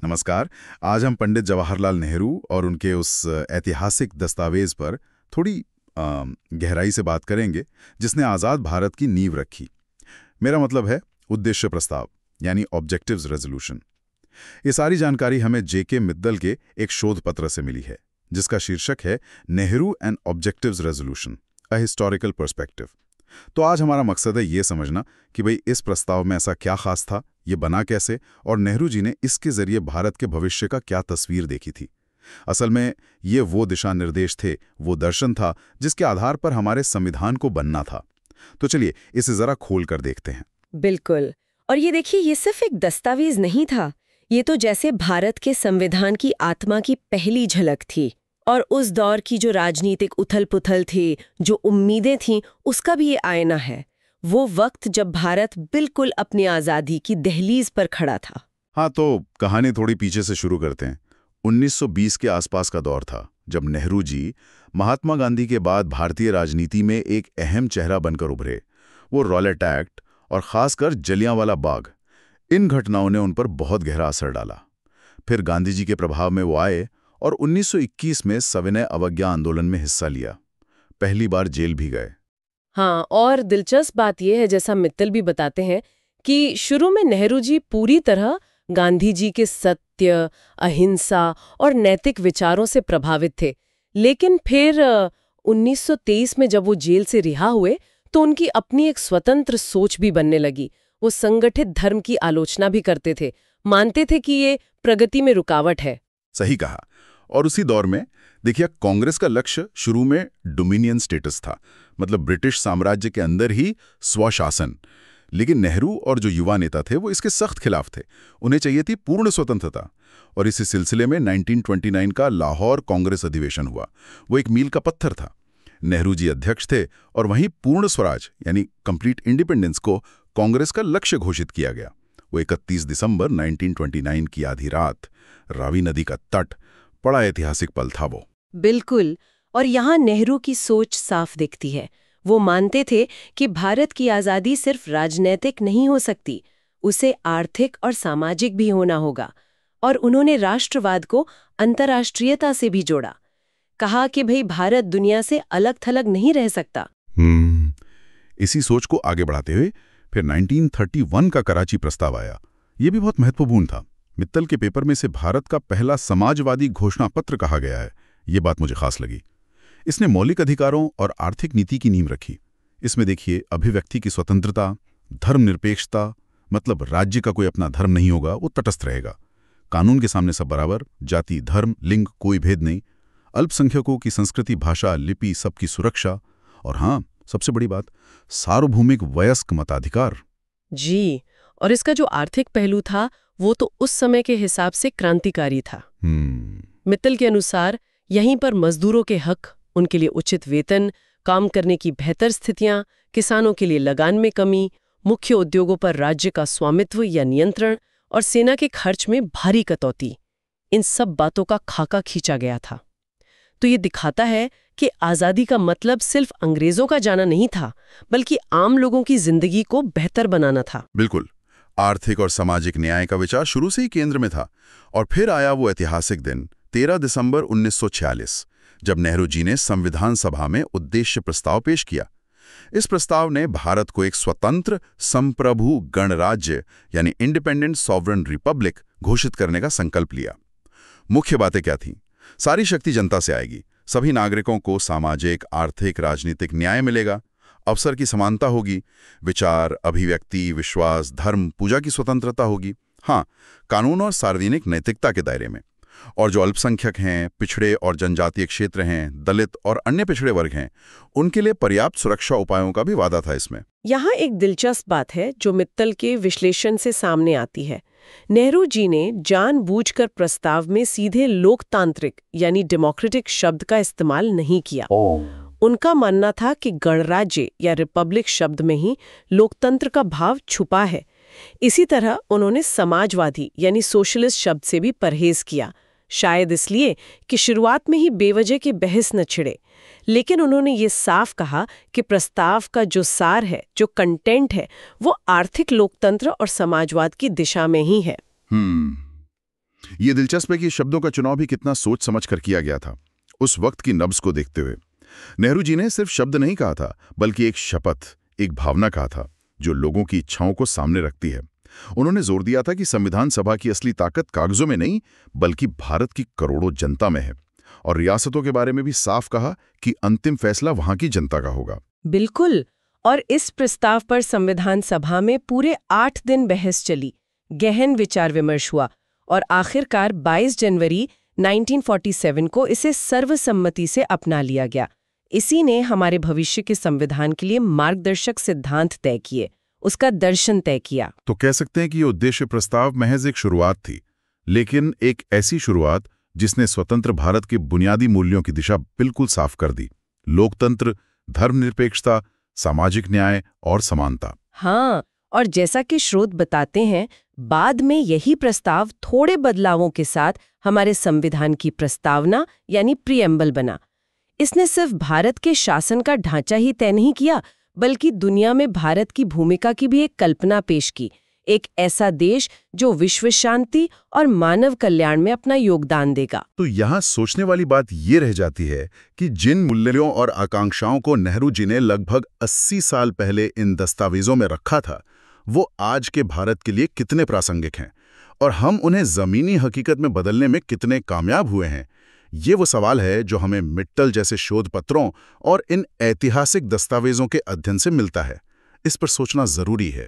नमस्कार। आज हम पंडित जवाहरलाल नेहरू और उनके उस ऐतिहासिक दस्तावेज पर थोड़ी गहराई से बात करेंगे जिसने आज़ाद भारत की नींव रखी। मेरा मतलब है उद्देश्य प्रस्ताव यानी ऑब्जेक्टिव्स रेजोल्यूशन। ये सारी जानकारी हमें जेके मित्तल के एक शोध पत्र से मिली है जिसका शीर्षक है Nehru and objectives resolution, a historical perspective. तो आज हमारा मकसद है ये समझना कि भाई इस प्रस्ताव में ऐसा क्या खास था, ये बना कैसे और नेहरू जी ने इसके जरिए भारत के भविष्य का क्या तस्वीर देखी थी। असल में ये वो दिशा निर्देश थे, वो दर्शन था जिसके आधार पर हमारे संविधान को बनना था। तो चलिए इसे जरा खोल कर देखते हैं। बिल्कुल। और ये देखिए, ये सिर्फ एक दस्तावेज नहीं था, ये तो जैसे भारत के संविधान की आत्मा की पहली झलक थी। और उस दौर की जो राजनीतिक उथल-पुथल थी, जो उम्मीदें थीं, उसका भी ये आईना है। वो वक्त जब भारत बिल्कुल अपनी आज़ादी की दहलीज पर खड़ा था। हाँ, तो कहानी थोड़ी पीछे से शुरू करते हैं। 1920 के आसपास का दौर था जब नेहरू जी महात्मा गांधी के बाद भारतीय राजनीति में एक अहम चेहरा बनकर उभरे। वो रॉलेट एक्ट और खासकर जलियांवाला बाग, इन घटनाओं ने उन पर बहुत गहरा असर डाला। फिर गांधी जी के प्रभाव में वो आए और 1921 में सविनय अवज्ञा आंदोलन में हिस्सा लिया। पहली बार जेल भी गए। हाँ, और दिलचस्प बात यह है, जैसा मित्तल भी बताते हैं, कि शुरू में नेहरू जी पूरी तरह गांधी जी के सत्य, अहिंसा और नैतिक विचारों से प्रभावित थे। लेकिन फिर 1923 में जब वो जेल से रिहा हुए तो उनकी अपनी एक स्वतंत्र सोच भी बनने लगी। वो संगठित धर्म की आलोचना भी करते थे, मानते थे कि ये प्रगति में रुकावट है। सही कहा। और उसी दौर में देखिए, कांग्रेस का लक्ष्य शुरू में डोमिनियन स्टेटस था, मतलब ब्रिटिश साम्राज्य के अंदर ही स्वशासन। लेकिन नेहरू और जो युवा नेता थे वो इसके सख्त खिलाफ थे। उन्हें चाहिए थी पूर्ण स्वतंत्रता। और इसी सिलसिले में 1929 का लाहौर कांग्रेस अधिवेशन हुआ। वो एक मील का पत्थर था। नेहरू जी अध्यक्ष थे और वहीं पूर्ण स्वराज यानी कंप्लीट इंडिपेंडेंस को कांग्रेस का लक्ष्य घोषित किया गया। वो 31 दिसंबर 1929 की आधी रात, रावी नदी का तट, बड़ा ऐतिहासिक पल था वो। बिल्कुल। और यहाँ नेहरू की सोच साफ दिखती है। वो मानते थे कि भारत की आज़ादी सिर्फ राजनीतिक नहीं हो सकती, उसे आर्थिक और सामाजिक भी होना होगा। और उन्होंने राष्ट्रवाद को अंतर्राष्ट्रीयता से भी जोड़ा। कहा कि भाई भारत दुनिया से अलग थलग नहीं रह सकता। इसी सोच को आगे बढ़ाते हुए फिर 1931 का कराची प्रस्ताव आया। ये भी बहुत महत्वपूर्ण था। मित्तल के पेपर में से भारत का पहला समाजवादी घोषणा पत्र कहा गया है। ये बात मुझे खास लगी। इसने मौलिक अधिकारों और आर्थिक नीति की नींव रखी। इसमें देखिए, अभिव्यक्ति की स्वतंत्रता, धर्मनिरपेक्षता, मतलब राज्य का कोई अपना धर्म नहीं होगा, वो तटस्थ रहेगा। कानून के सामने सब बराबर, जाति, धर्म, लिंग कोई भेद नहीं। अल्पसंख्यकों की संस्कृति, भाषा, लिपि सबकी सुरक्षा। और हाँ, सबसे बड़ी बात, सार्वभौमिक वयस्क मताधिकार। जी। और इसका जो आर्थिक पहलू था वो तो उस समय के हिसाब से क्रांतिकारी था। मित्तल के अनुसार यहीं पर मजदूरों के हक, उनके लिए उचित वेतन, काम करने की बेहतर स्थितियां, किसानों के लिए लगान में कमी, मुख्य उद्योगों पर राज्य का स्वामित्व या नियंत्रण और सेना के खर्च में भारी कटौती, इन सब बातों का खाका खींचा गया था। तो ये दिखाता है कि आज़ादी का मतलब सिर्फ अंग्रेजों का जाना नहीं था, बल्कि आम लोगों की जिंदगी को बेहतर बनाना था। बिल्कुल। आर्थिक और सामाजिक न्याय का विचार शुरू से ही केंद्र में था। और फिर आया वो ऐतिहासिक दिन 13 दिसंबर 1946, जब नेहरू जी ने संविधान सभा में उद्देश्य प्रस्ताव पेश किया। इस प्रस्ताव ने भारत को एक स्वतंत्र संप्रभु गणराज्य यानी इंडिपेंडेंट सॉवरन रिपब्लिक घोषित करने का संकल्प लिया। मुख्य बातें क्या थीं? सारी शक्ति जनता से आएगी, सभी नागरिकों को सामाजिक, आर्थिक, राजनीतिक न्याय मिलेगा, अवसर की समानता होगी, विचार, अभिव्यक्ति, विश्वास, धर्म, पूजा की स्वतंत्रता होगी। हाँ, कानून और सार्वजनिक नैतिकता के दायरे में। और जो अल्पसंख्यक हैं, पिछड़े और जनजातीय क्षेत्र हैं, दलित और अन्य पिछड़े वर्ग हैं, उनके लिए पर्याप्त सुरक्षा उपायों का भी वादा था इसमें। यहाँ एक दिलचस्प बात है जो मित्तल के विश्लेषण से सामने आती है। नेहरू जी ने जानबूझकर प्रस्ताव में सीधे लोकतांत्रिक यानी डेमोक्रेटिक शब्द का इस्तेमाल नहीं किया। उनका मानना था कि गणराज्य या रिपब्लिक शब्द में ही लोकतंत्र का भाव छुपा है। इसी तरह उन्होंने समाजवादी यानी सोशलिस्ट शब्द से भी परहेज किया, शायद इसलिए कि शुरुआत में ही बेवजह की बहस न छिड़े। लेकिन उन्होंने ये साफ कहा कि प्रस्ताव का जो सार है, जो कंटेंट है, वो आर्थिक लोकतंत्र और समाजवाद की दिशा में ही है। ये दिलचस्प है कि शब्दों का चुनाव भी कितना सोच समझ कर किया गया था। उस वक्त की नब्ज को देखते हुए नेहरू जी ने सिर्फ शब्द नहीं कहा था, बल्कि एक शपथ, एक भावना कहा था जो लोगों की इच्छाओं को सामने रखती है। उन्होंने जोर दिया था कि संविधान सभा की असली ताकत कागजों में नहीं, बल्कि भारत की करोड़ों जनता में है। और रियासतों के बारे में भी साफ कहा कि अंतिम फैसला वहां की जनता का होगा। बिल्कुल। और इस प्रस्ताव पर संविधान सभा में पूरे 8 दिन बहस चली, गहन विचार विमर्श हुआ और आखिरकार 22 जनवरी 1947 को इसे सर्वसम्मति से अपना लिया गया। इसी ने हमारे भविष्य के संविधान के लिए मार्गदर्शक सिद्धांत तय किए, उसका दर्शन तय किया। तो कह सकते हैं कि ये उद्देश्य प्रस्ताव महज एक शुरुआत थी, लेकिन एक ऐसी शुरुआत जिसने स्वतंत्र भारत के बुनियादी मूल्यों की दिशा बिल्कुल साफ कर दी। लोकतंत्र, धर्मनिरपेक्षता, सामाजिक न्याय और समानता। हाँ, और जैसा कि स्रोत बताते हैं, बाद में यही प्रस्ताव थोड़े बदलावों के साथ हमारे संविधान की प्रस्तावना यानी प्रीएम्बल बना। इसने सिर्फ भारत के शासन का ढांचा ही तय नहीं किया, बल्कि दुनिया में भारत की भूमिका की भी एक कल्पना पेश की। एक ऐसा देश जो विश्व शांति और मानव कल्याण में अपना योगदान देगा। तो यहाँ सोचने वाली बात ये रह जाती है कि जिन मूल्यों और आकांक्षाओं को नेहरू जी ने लगभग 80 साल पहले इन दस्तावेजों में रखा था, वो आज के भारत के लिए कितने प्रासंगिक हैं और हम उन्हें जमीनी हकीकत में बदलने में कितने कामयाब हुए हैं। ये वो सवाल है जो हमें मित्तल जैसे शोध पत्रों और इन ऐतिहासिक दस्तावेजों के अध्ययन से मिलता है। इस पर सोचना जरूरी है।